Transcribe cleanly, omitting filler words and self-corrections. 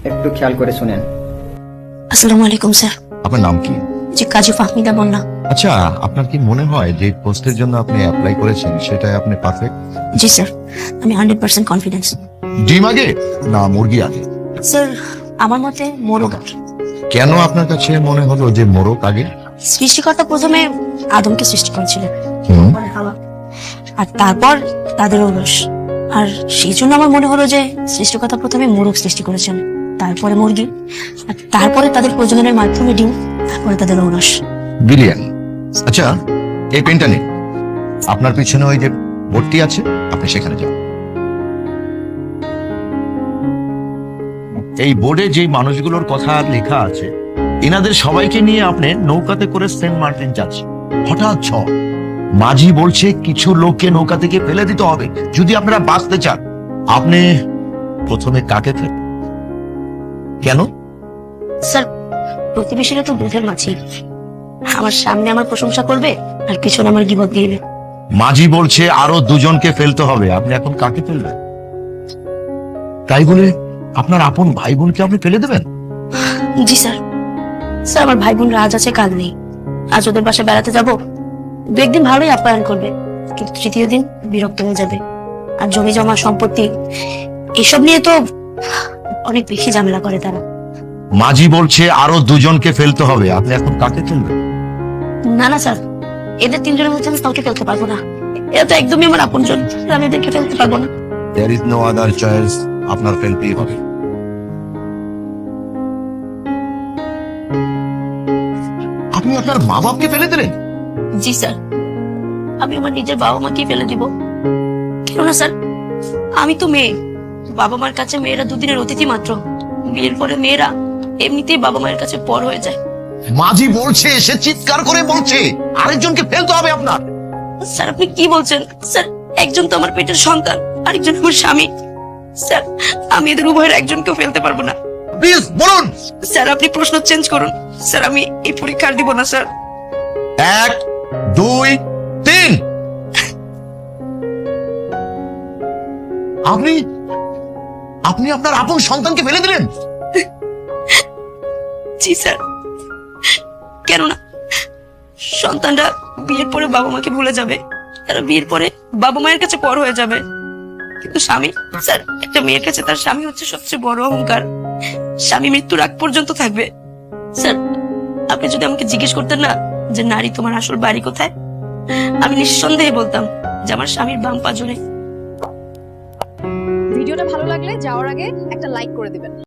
একটু খেয়াল করে শুনেন। আসসালামু আলাইকুম স্যার। আপনার নাম কি? জি কাজী ফাহমিদা বললাম। আচ্ছা, আপনার কি মনে হয় যে পোস্টের জন্য আপনি অ্যাপ্লাই করেছেন সেটাই আপনি পারফেক্ট? জি স্যার, আমি 100% কনফিডেন্স। ডিম আগে না মুরগি আগে? স্যার আমার মতে মোরগ আগে। কেন আপনার কাছে মনে হলো যে মোরগ আগে? সৃষ্টিকর্তা প্রথমে আদমকে সৃষ্টি করেছিলেন, হুম। পরে হাওয়া, আর তারপর তাদের ঔরস। আর সেই জন্য আমার মনে হলো যে সৃষ্টিকর্তা প্রথমে মোরগ সৃষ্টি করেছেন, তারপরে মুরগি, আর তারপরে তাদের প্রজননের মাধ্যমে ডিম, তারপরে তাদের ঔরস। বিলিয়ন। আচ্ছা, এই পেনটা নিন। আপনার পিছনে ওই যে বোর্ডটি আছে, আপনি সেখানে যান। এই বোর্ডে যে মানুষগুলোর কথা লেখা আছে, এনাদের সবাইকে নিয়ে আপনি নৌকাতে করে সেন্ট মার্টিন যাচ্ছেন। হঠাৎ ঝড়, মাঝি বলছে কিছু লোককে নৌকা থেকে ফেলে দিতে হবে যদি আপনারা বাঁচতে চান। আপনি প্রথমে কাকে ফেলেন? কেন? স্যার প্রতিবেশীরা তো দুধের মাছি, আমার সামনে আমার প্রশংসা করবে আর পিছনে আমার গিবত দিবে। মাঝি বলছে আরো দুজনকে ফেলতে হবে, আপনি এখন কাকে ফেলবেন? তাই বলে আপনার আপন ভাই বোনকে আপনি ফেলে দেবেন? জি স্যার। স্যার আমার ভাই বোনরা আজ আছে কাল নেই। আজ ওদের বাসায় বেড়াতে যাব, দু একদিন ভালোই আপ্যায়ন করবে, কিন্তু তৃতীয় দিন বিরক্ত হয়ে যাবে। আর জমি জমা সম্পত্তি এসব নিয়ে তো অনেক বেশি ঝামেলা করে তারা। মাঝি বলছে আরো দুজনকে ফেলতে হবে, আপনি এখন কাকে ফেলবেন? না না স্যার, এদের তিনজনের মধ্যে আমি কাউকে ফেলতে পারবো না। এরা তো একদমই আমার আপনজন, আমি এদেরকে ফেলতে পারবো না। There is no other choice, আপনার ফেলতেই হবে। আপনি আপনার মা বাপকে ফেলে দিলেন? জি স্যার, আমি আমার নিজের বাবা মাকে ফেলে দিব। কেননা স্যার আমি তো মেয়ে, বাবা মার কাছে মেয়েরা দুদিনের অতিথি মাত্র। বিয়ের পরে মেয়েরা এমনিতেই বাবা মায়ের কাছে পর হয়ে যায়। মাঝি বলছে, সে চিৎকার করে বলছে আরেকজনকে ফেলতে হবে আপনার। স্যার আপনি কি বলছেন? স্যার একজন তো আমার পেটের সন্তান, আরেকজন আমার স্বামী। স্যার আমি এদের উভয়ের একজনকেও ফেলতে পারবো না। প্লিজ বলুন। স্যার আপনি প্রশ্ন চেঞ্জ করুন। স্যার আমি এই পরীক্ষা আর দিব না স্যার। 1 2 3। আপনি আপনি আপনার আপন সন্তানকে ফেলে দিলেন? জি স্যার, কেননা সন্তানরা বিয়ের পরে বাবা মাকে ভুলে যাবে, তারা বিয়ের পরে বাবা মায়ের কাছে পর হয়ে যাবে। কিন্তু স্বামী, স্যার একটা মেয়ের কাছে তার স্বামী হচ্ছে সবচেয়ে বড় অহংকার। স্বামী মৃত্যুর আগ পর্যন্ত থাকবে। স্যার আপনি যদি আমাকে জিজ্ঞেস করতেন না যে নারী তোমার আসল বাড়ি কোথায়, আমি নিঃসন্দেহে বলতাম যে আমার স্বামীর বাম পাজরে। ভিডিওটা ভালো লাগলে যাওয়ার আগে একটা লাইক করে দিবেন।